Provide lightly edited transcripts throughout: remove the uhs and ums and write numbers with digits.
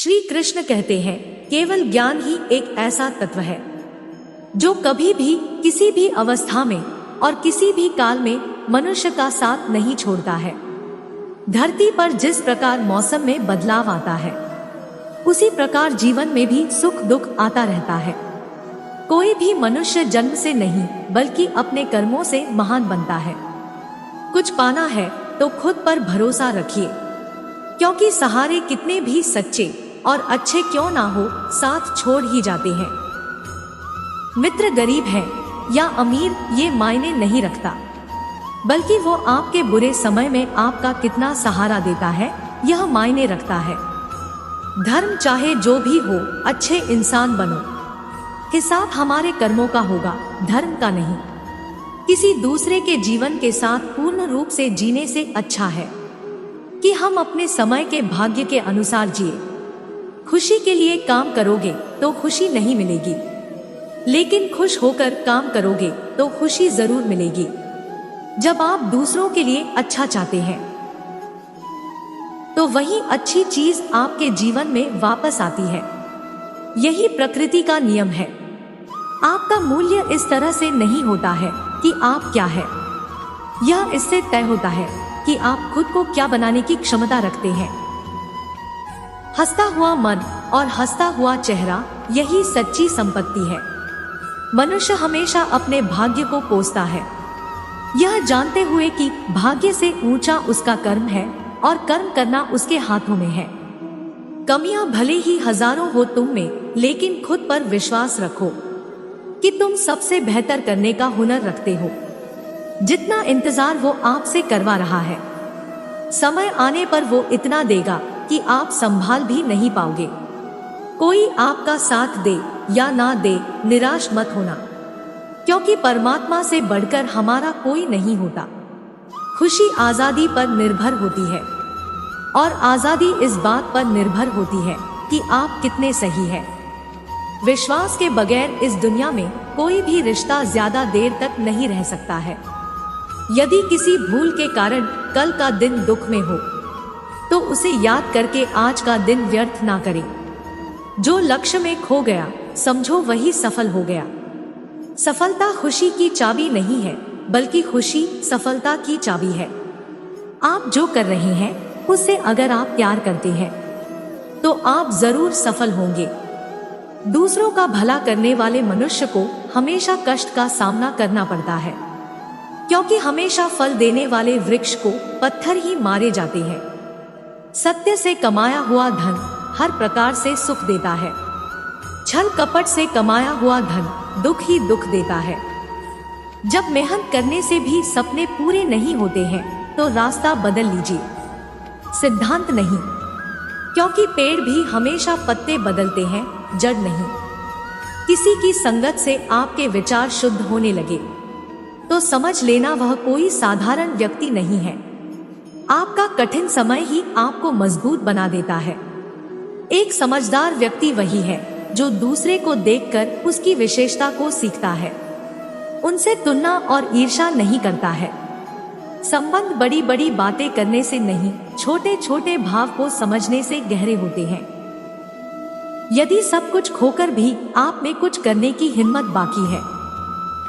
श्री कृष्ण कहते हैं, केवल ज्ञान ही एक ऐसा तत्व है जो कभी भी किसी भी अवस्था में और किसी भी काल में मनुष्य का साथ नहीं छोड़ता है। धरती पर जिस प्रकार मौसम में बदलाव आता है, उसी प्रकार जीवन में भी सुख दुख आता रहता है। कोई भी मनुष्य जन्म से नहीं बल्कि अपने कर्मों से महान बनता है। कुछ पाना है तो खुद पर भरोसा रखिए, क्योंकि सहारे कितने भी सच्चे और अच्छे क्यों ना हो, साथ छोड़ ही जाते हैं। मित्र गरीब है या अमीर ये मायने नहीं रखता, बल्कि वो आपके बुरे समय में आपका कितना सहारा देता है यह मायने रखता है। धर्म चाहे जो भी हो, अच्छे इंसान बनो। हिसाब हमारे कर्मों का होगा, धर्म का नहीं। किसी दूसरे के जीवन के साथ पूर्ण रूप से जीने से अच्छा है कि हम अपने समय के भाग्य के अनुसार जिए। खुशी के लिए काम करोगे तो खुशी नहीं मिलेगी, लेकिन खुश होकर काम करोगे तो खुशी जरूर मिलेगी। जब आप दूसरों के लिए अच्छा चाहते हैं तो वही अच्छी चीज आपके जीवन में वापस आती है। यही प्रकृति का नियम है। आपका मूल्य इस तरह से नहीं होता है कि आप क्या है, यह इससे तय होता है कि आप खुद को क्या बनाने की क्षमता रखते हैं। हंसता हुआ मन और हंसता हुआ चेहरा, यही सच्ची संपत्ति है। मनुष्य हमेशा अपने भाग्य को कोसता है, यह जानते हुए कि भाग्य से ऊंचा उसका कर्म है और कर्म करना उसके हाथों में है। कमियां भले ही हजारों हो तुम में, लेकिन खुद पर विश्वास रखो कि तुम सबसे बेहतर करने का हुनर रखते हो। जितना इंतजार वो आपसे करवा रहा है, समय आने पर वो इतना देगा कि आप संभाल भी नहीं पाओगे। कोई आपका साथ दे या ना दे, निराश मत होना, क्योंकि परमात्मा से बढ़कर हमारा कोई नहीं होता। खुशी आजादी पर निर्भर होती है, और आजादी इस बात पर निर्भर होती है कि आप कितने सही हैं। विश्वास के बगैर इस दुनिया में कोई भी रिश्ता ज्यादा देर तक नहीं रह सकता है। यदि किसी भूल के कारण कल का दिन दुख में हो, तो उसे याद करके आज का दिन व्यर्थ ना करें। जो लक्ष्य में खो गया, समझो वही सफल हो गया। सफलता खुशी की चाबी नहीं है, बल्कि खुशी सफलता की चाबी है। आप जो कर रहे हैं उससे अगर आप प्यार करते हैं तो आप जरूर सफल होंगे। दूसरों का भला करने वाले मनुष्य को हमेशा कष्ट का सामना करना पड़ता है, क्योंकि हमेशा फल देने वाले वृक्ष को पत्थर ही मारे जाते हैं। सत्य से कमाया हुआ धन हर प्रकार से सुख देता है। छल कपट से कमाया हुआ धन दुख ही दुख देता है। जब मेहनत करने से भी सपने पूरे नहीं होते हैं तो रास्ता बदल लीजिए, सिद्धांत नहीं, क्योंकि पेड़ भी हमेशा पत्ते बदलते हैं, जड़ नहीं। किसी की संगत से आपके विचार शुद्ध होने लगे तो समझ लेना वह कोई साधारण व्यक्ति नहीं है। आपका कठिन समय ही आपको मजबूत बना देता है। एक समझदार व्यक्ति वही है जो दूसरे को देखकर उसकी विशेषता को सीखता है, उनसे तुलना और ईर्ष्या नहीं करता है। संबंध बड़ी बड़ी बातें करने से नहीं, छोटे छोटे भाव को समझने से गहरे होते हैं। यदि सब कुछ खोकर भी आप में कुछ करने की हिम्मत बाकी है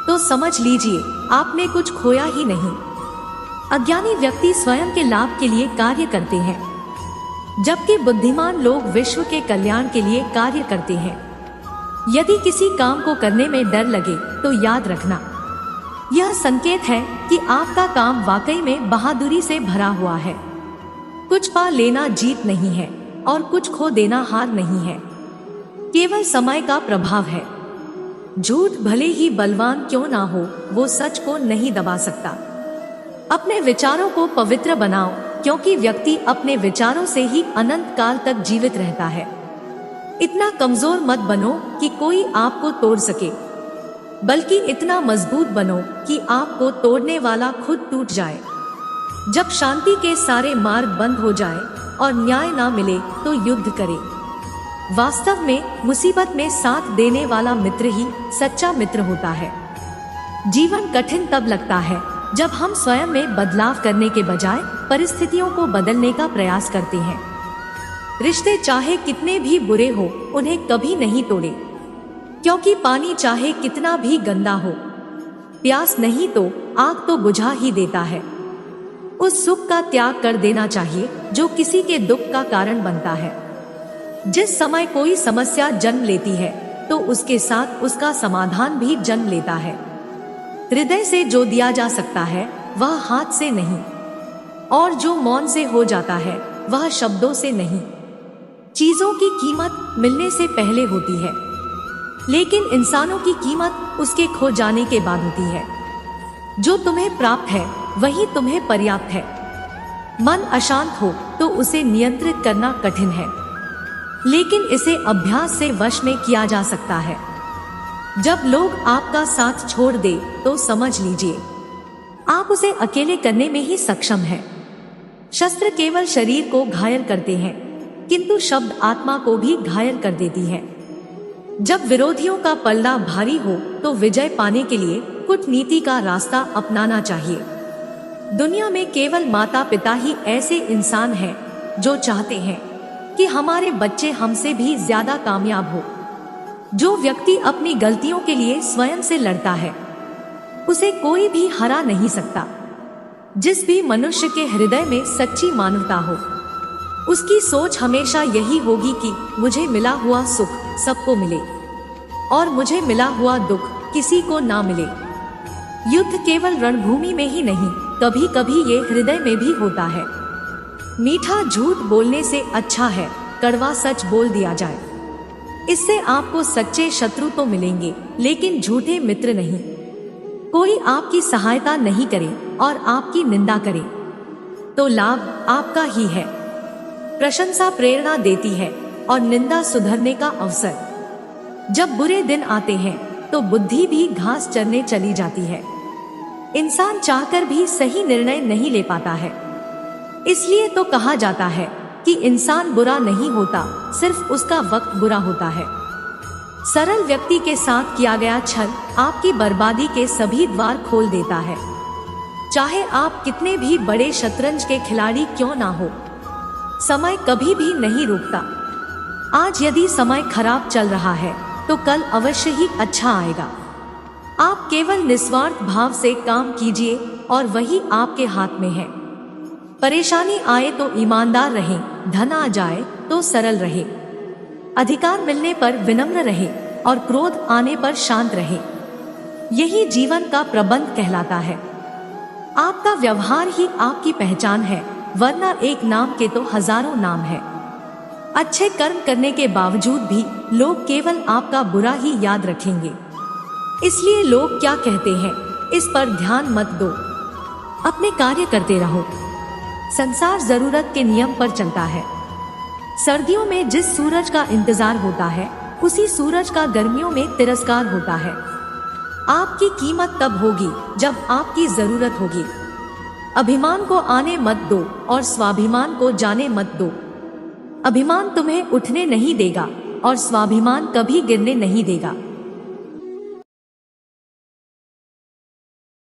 तो समझ लीजिए आपने कुछ खोया ही नहीं। अज्ञानी व्यक्ति स्वयं के लाभ के लिए कार्य करते हैं, जबकि बुद्धिमान लोग विश्व के कल्याण के लिए कार्य करते हैं। यदि किसी काम को करने में डर लगे तो याद रखना, यह संकेत है कि आपका काम वाकई में बहादुरी से भरा हुआ है। कुछ पा लेना जीत नहीं है और कुछ खो देना हार नहीं है, केवल समय का प्रभाव है। झूठ भले ही बलवान क्यों ना हो, वो सच को नहीं दबा सकता। अपने विचारों को पवित्र बनाओ, क्योंकि व्यक्ति अपने विचारों से ही अनंत काल तक जीवित रहता है। इतना कमजोर मत बनो कि कोई आपको तोड़ सके, बल्कि इतना मजबूत बनो कि आपको तोड़ने वाला खुद टूट जाए। जब शांति के सारे मार्ग बंद हो जाए और न्याय ना मिले तो युद्ध करें। वास्तव में मुसीबत में साथ देने वाला मित्र ही सच्चा मित्र होता है। जीवन कठिन तब लगता है जब हम स्वयं में बदलाव करने के बजाय परिस्थितियों को बदलने का प्रयास करते हैं। रिश्ते चाहे कितने भी बुरे हो, उन्हें कभी नहीं तोड़े, क्योंकि पानी चाहे कितना भी गंदा हो, प्यास नहीं तो आग तो बुझा ही देता है। उस सुख का त्याग कर देना चाहिए जो किसी के दुख का कारण बनता है। जिस समय कोई समस्या जन्म लेती है तो उसके साथ उसका समाधान भी जन्म लेता है। हृदय से जो दिया जा सकता है वह हाथ से नहीं, और जो मौन से हो जाता है वह शब्दों से नहीं। चीजों की कीमत मिलने से पहले होती है, लेकिन इंसानों की कीमत उसके खो जाने के बाद होती है। जो तुम्हें प्राप्त है वही तुम्हें पर्याप्त है। मन अशांत हो तो उसे नियंत्रित करना कठिन है, लेकिन इसे अभ्यास से वश में किया जा सकता है। जब लोग आपका साथ छोड़ दे तो समझ लीजिए आप उसे अकेले करने में ही सक्षम हैं। शस्त्र केवल शरीर को घायल करते हैं, किंतु शब्द आत्मा को भी घायल कर देती है। जब विरोधियों का पल्ला भारी हो तो विजय पाने के लिए कूटनीति का रास्ता अपनाना चाहिए। दुनिया में केवल माता पिता ही ऐसे इंसान हैं जो चाहते हैं कि हमारे बच्चे हमसे भी ज्यादा कामयाब हो। जो व्यक्ति अपनी गलतियों के लिए स्वयं से लड़ता है उसे कोई भी हरा नहीं सकता। जिस भी मनुष्य के हृदय में सच्ची मानवता हो उसकी सोच हमेशा यही होगी कि मुझे मिला हुआ सुख सबको मिले और मुझे मिला हुआ दुख किसी को ना मिले। युद्ध केवल रणभूमि में ही नहीं, कभी कभी ये हृदय में भी होता है। मीठा झूठ बोलने से अच्छा है कड़वा सच बोल दिया जाए। इससे आपको सच्चे शत्रु तो मिलेंगे लेकिन झूठे मित्र नहीं। कोई आपकी सहायता नहीं करे और आपकी निंदा करे तो लाभ आपका ही है। प्रशंसा प्रेरणा देती है और निंदा सुधरने का अवसर। जब बुरे दिन आते हैं तो बुद्धि भी घास चरने चली जाती है। इंसान चाहकर भी सही निर्णय नहीं ले पाता है। इसलिए तो कहा जाता है कि इंसान बुरा नहीं होता, सिर्फ उसका वक्त बुरा होता है। सरल व्यक्ति के साथ किया गया छल आपकी बर्बादी के सभी द्वार खोल देता है। चाहे आप कितने भी बड़े शतरंज के खिलाड़ी क्यों ना हो, समय कभी भी नहीं रुकता। आज यदि समय खराब चल रहा है तो कल अवश्य ही अच्छा आएगा। आप केवल निस्वार्थ भाव से काम कीजिए और वही आपके हाथ में है। परेशानी आए तो ईमानदार रहें, धन आ जाए तो सरल रहे, अधिकार मिलने पर विनम्र रहे और क्रोध आने पर शांत रहे। यही जीवन का प्रबंध कहलाता है। आपका व्यवहार ही आपकी पहचान है, वरना एक नाम के तो हजारों नाम है। अच्छे कर्म करने के बावजूद भी लोग केवल आपका बुरा ही याद रखेंगे। इसलिए लोग क्या कहते हैं इस पर ध्यान मत दो, अपने कार्य करते रहो। संसार जरूरत के नियम पर चलता है। सर्दियों में जिस सूरज का इंतजार होता है उसी सूरज का गर्मियों में तिरस्कार होता है। आपकी कीमत तब होगी जब आपकी जरूरत होगी। अभिमान को आने मत दो और स्वाभिमान को जाने मत दो। अभिमान तुम्हें उठने नहीं देगा और स्वाभिमान कभी गिरने नहीं देगा।